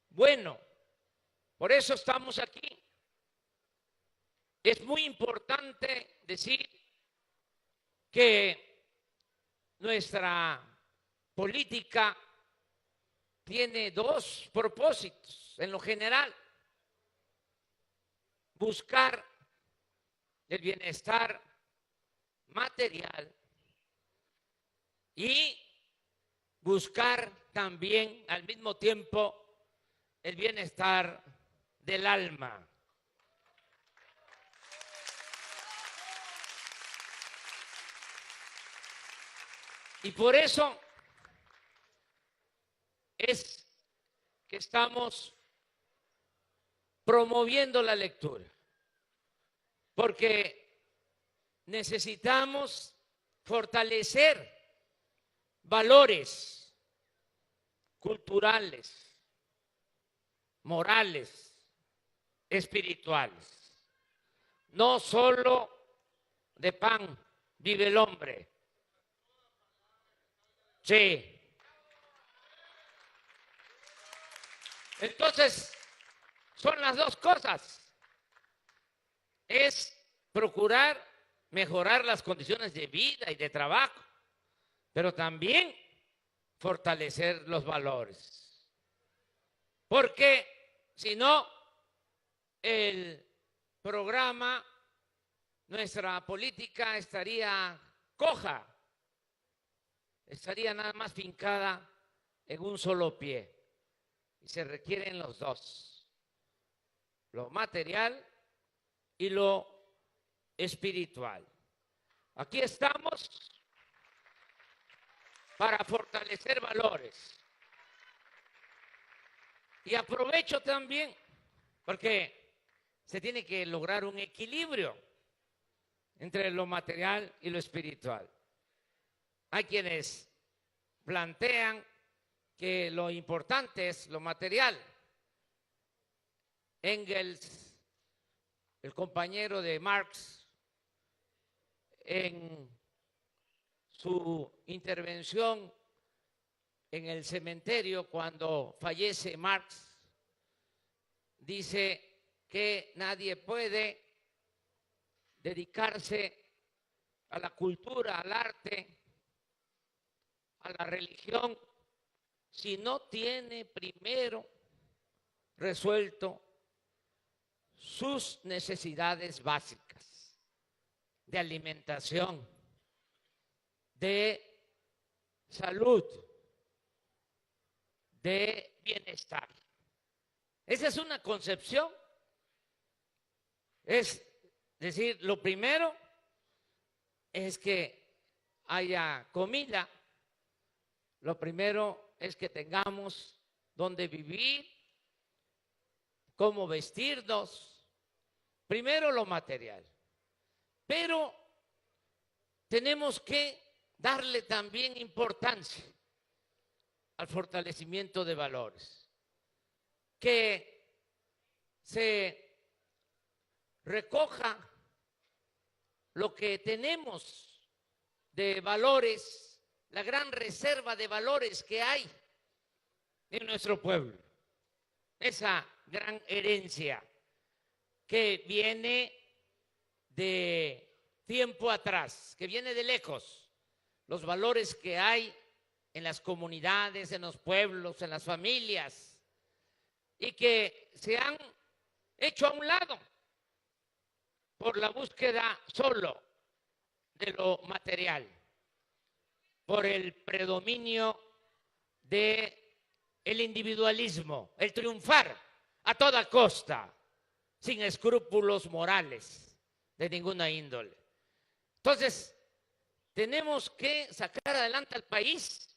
Bueno, por eso estamos aquí. Es muy importante decir que nuestra política tiene dos propósitos en lo general: buscar el bienestar material y buscar también al mismo tiempo el bienestar del alma. Y por eso es que estamos promoviendo la lectura, porque necesitamos fortalecer valores culturales, morales, espirituales. No solo de pan vive el hombre. Sí. Entonces, son las dos cosas. Es procurar mejorar las condiciones de vida y de trabajo, pero también fortalecer los valores. Porque si no, el programa, nuestra política estaría coja, estaría nada más fincada en un solo pie. Y se requieren los dos, lo material y lo espiritual. Aquí estamos para fortalecer valores. Y aprovecho también, porque se tiene que lograr un equilibrio entre lo material y lo espiritual. Hay quienes plantean que lo importante es lo material. Engels, el compañero de Marx, en su intervención en el cementerio cuando fallece Marx, dice que nadie puede dedicarse a la cultura, al arte, a la religión, si no tiene primero resuelto sus necesidades básicas de alimentación, de salud, de bienestar. Esa es una concepción. Es decir, lo primero es que haya comida, lo primero es que tengamos donde vivir, cómo vestirnos, primero lo material. Pero tenemos que darle también importancia al fortalecimiento de valores, que se recoja lo que tenemos de valores, la gran reserva de valores que hay en nuestro pueblo, esa gran herencia que viene de tiempo atrás, que viene de lejos, los valores que hay en las comunidades, en los pueblos, en las familias, y que se han hecho a un lado por la búsqueda solo de lo material, por el predominio del individualismo, el triunfar a toda costa, sin escrúpulos morales de ninguna índole. Entonces, tenemos que sacar adelante al país,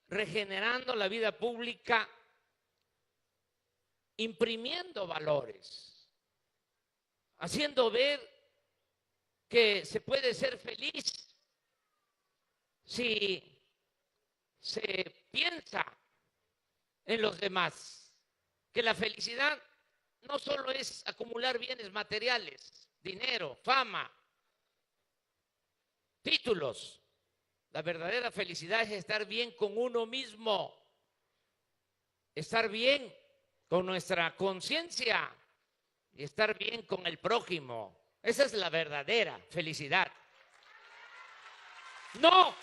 regenerando la vida pública, imprimiendo valores, haciendo ver que se puede ser feliz si se piensa en los demás, que la felicidad no solo es acumular bienes materiales, dinero, fama, títulos, La verdadera felicidad es estar bien con uno mismo, estar bien con nuestra conciencia y estar bien con el prójimo. Esa es la verdadera felicidad. No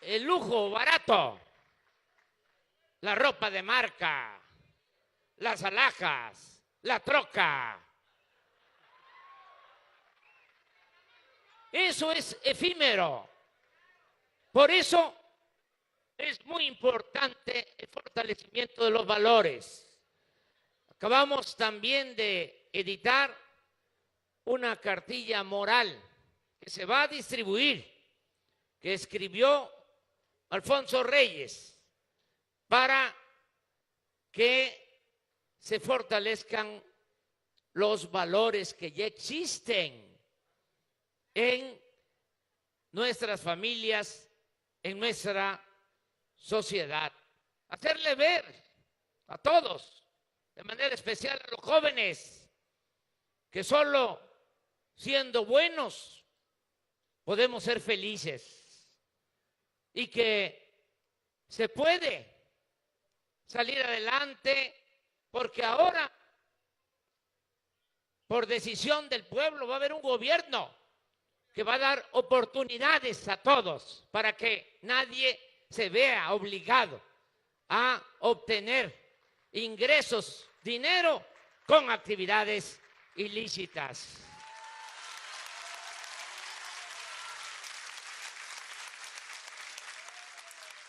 el lujo barato, la ropa de marca, las alhajas, la troca. Eso es efímero. Por eso es muy importante el fortalecimiento de los valores. Acabamos también de editar una cartilla moral que se va a distribuir, que escribió Alfonso Reyes, para que se fortalezcan los valores que ya existen en nuestras familias, en nuestra sociedad. Hacerle ver a todos, de manera especial a los jóvenes, que solo siendo buenos podemos ser felices y que se puede salir adelante, porque ahora, por decisión del pueblo, va a haber un gobierno que va a dar oportunidades a todos para que nadie se vea obligado a obtener ingresos, dinero, con actividades ilícitas.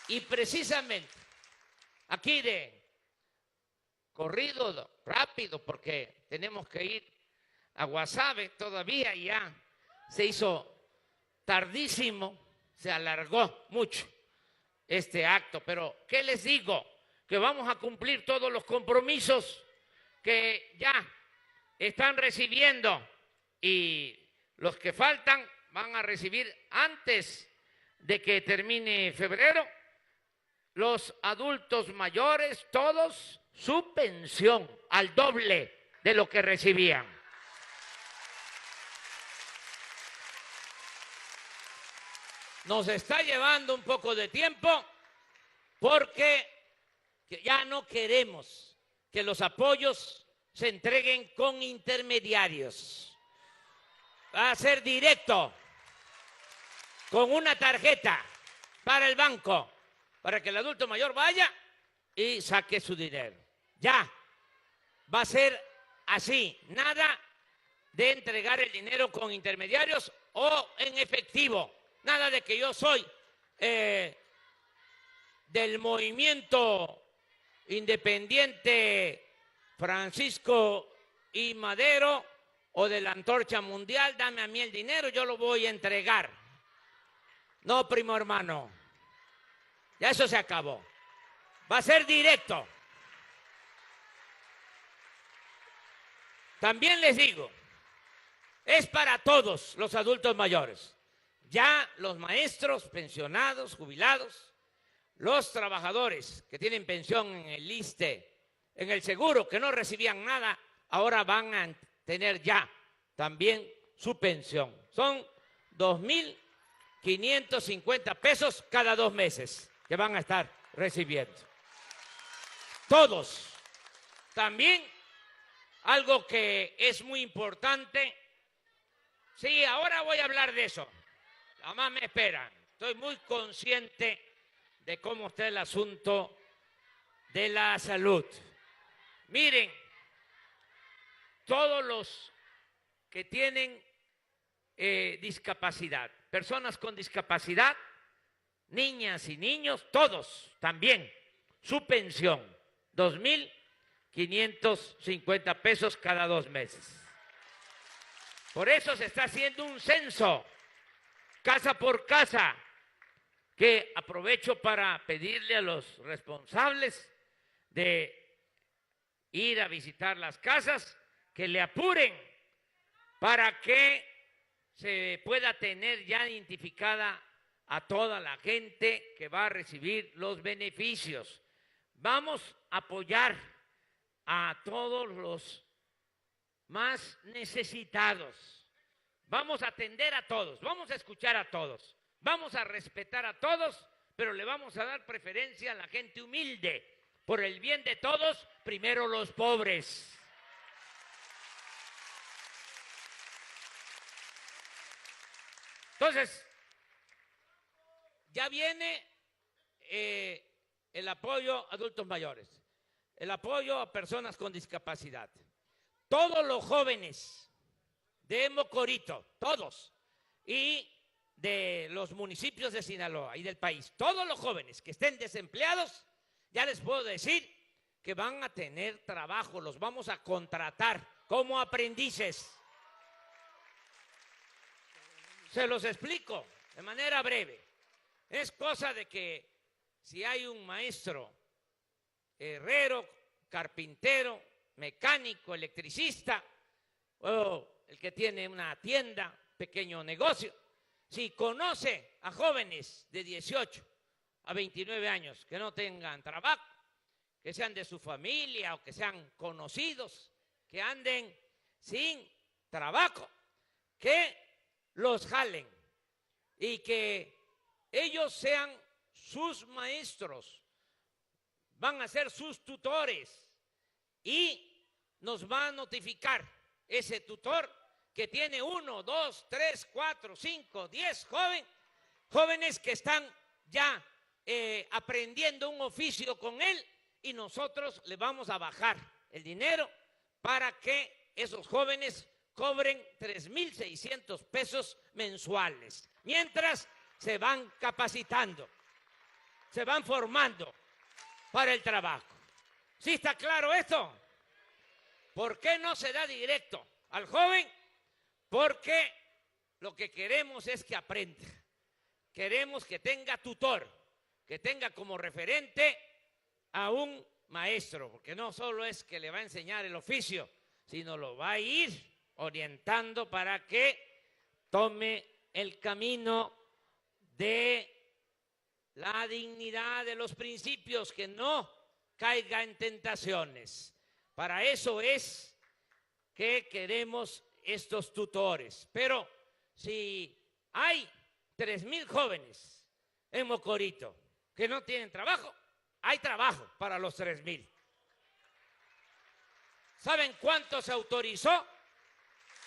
Y precisamente aquí de corrido rápido, porque tenemos que ir a Guasave todavía, ya se hizo tardísimo, se alargó mucho este acto, pero ¿qué les digo? Que vamos a cumplir todos los compromisos que ya están recibiendo, y los que faltan van a recibir antes de que termine febrero. Los adultos mayores, todos, su pensión al doble de lo que recibían. Nos está llevando un poco de tiempo porque ya no queremos que los apoyos se entreguen con intermediarios. Va a ser directo, con una tarjeta para el banco, para que el adulto mayor vaya y saque su dinero. Ya, va a ser así, nada de entregar el dinero con intermediarios o en efectivo, nada de que yo soy del movimiento independiente Francisco I. Madero o de la Antorcha Mundial, dame a mí el dinero, yo lo voy a entregar. No, primo hermano, ya eso se acabó. Va a ser directo. También les digo, es para todos los adultos mayores. Ya los maestros, pensionados, jubilados, los trabajadores que tienen pensión en el ISSSTE, en el seguro, que no recibían nada, ahora van a tener ya también su pensión. Son 2.550 pesos cada 2 meses que van a estar recibiendo. Todos. También algo que es muy importante. Sí, ahora voy a hablar de eso. Nada más me esperan. Estoy muy consciente de cómo está el asunto de la salud. Miren, todos los que tienen discapacidad, personas con discapacidad, niñas y niños, todos también, su pensión, 2.550 pesos cada 2 meses. Por eso se está haciendo un censo, casa por casa, que aprovecho para pedirle a los responsables de ir a visitar las casas, que le apuren para que se pueda tener ya identificada a toda la gente que va a recibir los beneficios. Vamos a apoyar a todos los más necesitados. vamos a atender a todos, vamos a escuchar a todos, vamos a respetar a todos, pero le vamos a dar preferencia a la gente humilde. Por el bien de todos, primero los pobres. Entonces, ya viene el apoyo a adultos mayores, el apoyo a personas con discapacidad. Todos los jóvenes de Mocorito, todos, y de los municipios de Sinaloa y del país, todos los jóvenes que estén desempleados, ya les puedo decir que van a tener trabajo, los vamos a contratar como aprendices. Se los explico de manera breve. Es cosa de que si hay un maestro, herrero, carpintero, mecánico, electricista, o el que tiene una tienda, pequeño negocio, si conoce a jóvenes de 18 a 29 años que no tengan trabajo, que sean de su familia o que sean conocidos, que anden sin trabajo, que los jalen y que ellos sean sus maestros, van a ser sus tutores y nos va a notificar ese tutor que tiene 1, 2, 3, 4, 5, 10 jóvenes que están ya aprendiendo un oficio con él y nosotros le vamos a bajar el dinero para que esos jóvenes cobren 3,600 pesos mensuales, mientras se van capacitando, se van formando para el trabajo. ¿Sí está claro esto? ¿Por qué no se da directo al joven? Porque lo que queremos es que aprenda, queremos que tenga tutor, que tenga como referente a un maestro, porque no solo es que le va a enseñar el oficio, sino lo va a ir orientando para que tome el camino de la dignidad, de los principios, que no caiga en tentaciones. Para eso es que queremos estos tutores. Pero si hay 3,000 jóvenes en Mocorito que no tienen trabajo, hay trabajo para los 3,000. ¿Saben cuánto se autorizó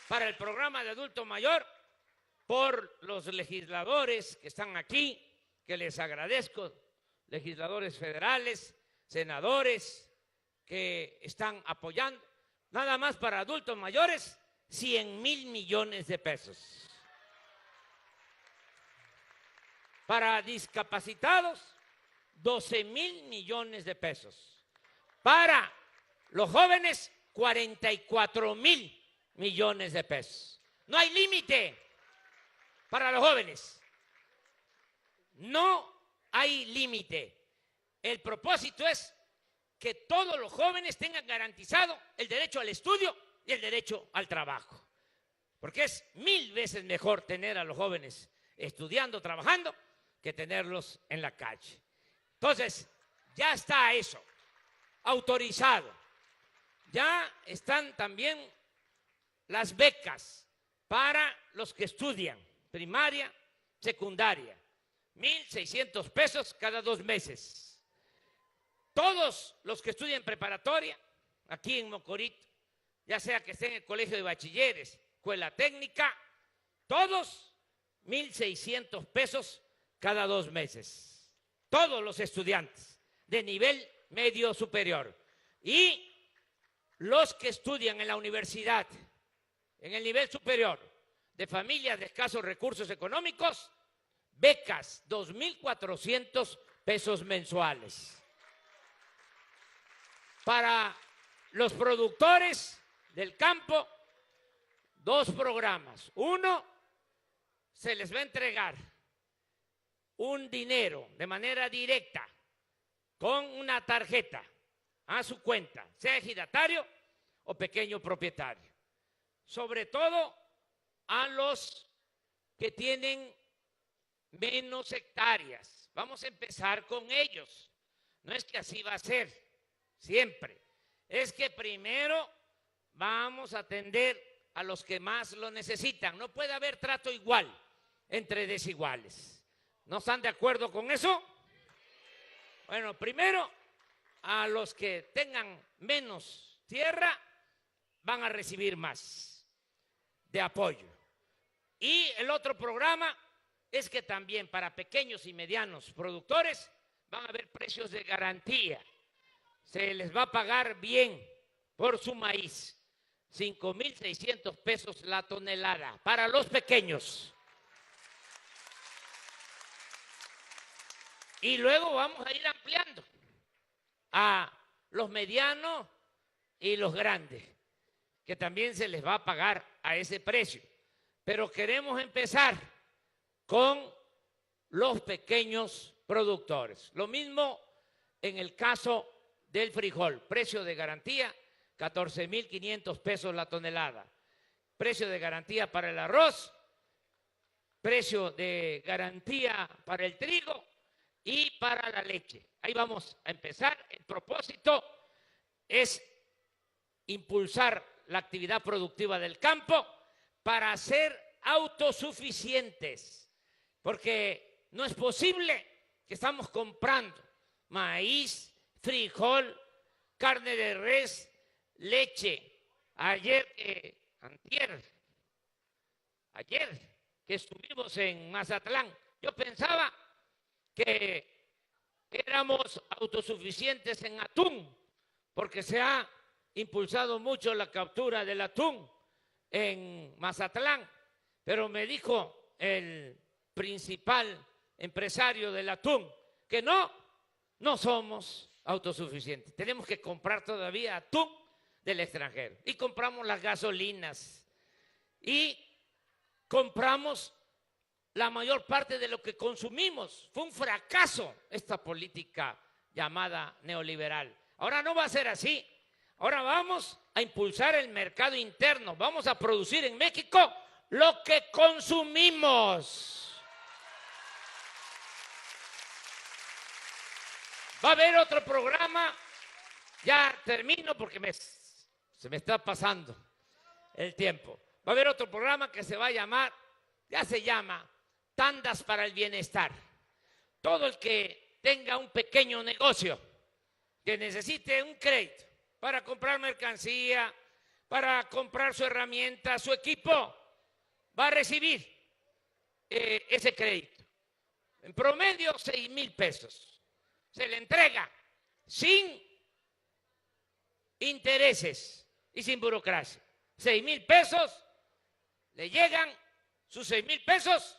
para el programa de adulto mayor por los legisladores que están aquí, que les agradezco, legisladores federales, senadores que están apoyando? Nada más para adultos mayores, 100,000 millones de pesos. Para discapacitados, 12,000 millones de pesos. Para los jóvenes, 44,000 millones de pesos. No hay límite para los jóvenes. No hay límite. El propósito es que todos los jóvenes tengan garantizado el derecho al estudio y el derecho al trabajo. Porque es 1000 veces mejor tener a los jóvenes estudiando, trabajando, que tenerlos en la calle. Entonces, ya está eso autorizado. Ya están también las becas para los que estudian primaria, secundaria, 1,600 pesos cada 2 meses. Todos los que estudian preparatoria, aquí en Mocorito, ya sea que estén en el colegio de bachilleres, escuela técnica, todos 1,600 pesos cada 2 meses. Todos los estudiantes de nivel medio superior. Y los que estudian en la universidad, en el nivel superior, de familias de escasos recursos económicos, becas, 2,400 pesos mensuales. Para los productores del campo, 2 programas. Uno, se les va a entregar un dinero de manera directa con una tarjeta a su cuenta, sea ejidatario o pequeño propietario. Sobre todo a los que tienen menos hectáreas. Vamos a empezar con ellos. No es que así va a ser siempre. Es que primero vamos a atender a los que más lo necesitan. No puede haber trato igual entre desiguales. ¿No están de acuerdo con eso? Bueno, primero, a los que tengan menos tierra van a recibir más de apoyo. Y el otro programa es que también para pequeños y medianos productores van a haber precios de garantía. Se les va a pagar bien por su maíz. 5,600 pesos la tonelada para los pequeños. Y luego vamos a ir ampliando a los medianos y los grandes, que también se les va a pagar a ese precio. Pero queremos empezar con los pequeños productores. Lo mismo en el caso del frijol, precio de garantía 14,500 pesos la tonelada. Precio de garantía para el arroz, precio de garantía para el trigo y para la leche. Ahí vamos a empezar. El propósito es impulsar la actividad productiva del campo para ser autosuficientes, porque no es posible que estamos comprando maíz, frijol, carne de res, leche. Ayer que estuvimos en Mazatlán, yo pensaba que éramos autosuficientes en atún, porque se ha impulsado mucho la captura del atún en Mazatlán, pero me dijo el principal empresario del atún que no somos autosuficientes. Tenemos que comprar todavía atún del extranjero. Y compramos las gasolinas y compramos la mayor parte de lo que consumimos. Fue un fracaso esta política llamada neoliberal. Ahora no va a ser así. Ahora vamos a impulsar el mercado interno. Vamos a producir en México lo que consumimos. Va a haber otro programa, ya termino porque se me está pasando el tiempo. Va a haber otro programa que se va a llamar, ya se llama, Tandas para el Bienestar. Todo el que tenga un pequeño negocio, que necesite un crédito para comprar mercancía, para comprar su herramienta, su equipo, va a recibir ese crédito. En promedio, 6,000 pesos. Se le entrega sin intereses y sin burocracia. 6,000 pesos, le llegan sus 6,000 pesos,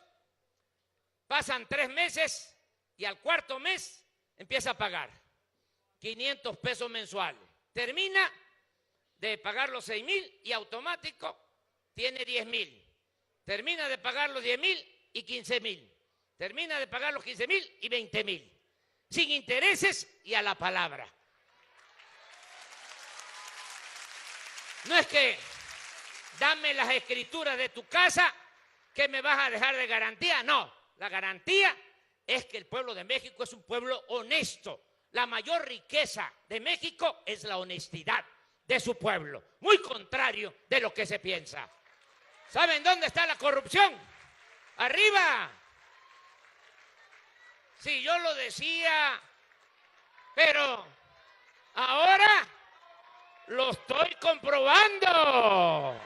pasan 3 meses y al cuarto mes empieza a pagar 500 pesos mensuales. Termina de pagar los 6,000 y automático tiene 10,000. Termina de pagar los 10,000 y 15,000. Termina de pagar los 15,000 y 20,000. Sin intereses y a la palabra. No es que dame las escrituras de tu casa que me vas a dejar de garantía. No, la garantía es que el pueblo de México es un pueblo honesto. La mayor riqueza de México es la honestidad de su pueblo. Muy contrario de lo que se piensa. ¿Saben dónde está la corrupción? Arriba. Sí, yo lo decía, pero ahora lo estoy comprobando.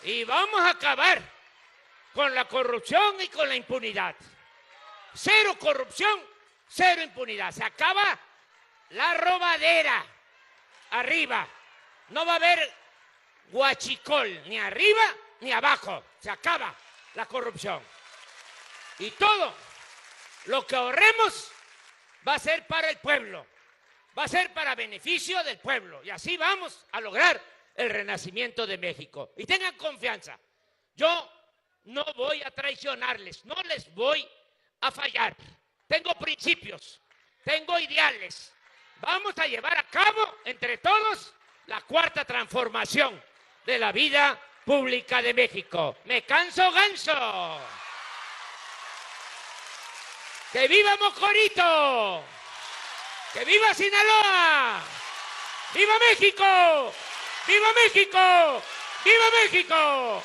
Y vamos a acabar con la corrupción y con la impunidad. Cero corrupción, cero impunidad. Se acaba la robadera. Arriba. No va a haber guachicol, ni arriba ni abajo. Se acaba la corrupción. Y todo lo que ahorremos va a ser para el pueblo. Va a ser para beneficio del pueblo. Y así vamos a lograr el renacimiento de México. Y tengan confianza. Yo no voy a traicionarles. No les voy a fallar. Tengo principios. Tengo ideales. Vamos a llevar a cabo entre todos la cuarta transformación de la vida pública de México. ¡Me canso ganso! ¡Que viva Mocorito! ¡Que viva Sinaloa! ¡Viva México! ¡Viva México! ¡Viva México!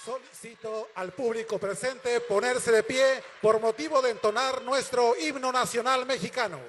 Solicito al público presente ponerse de pie por motivo de entonar nuestro himno nacional mexicano.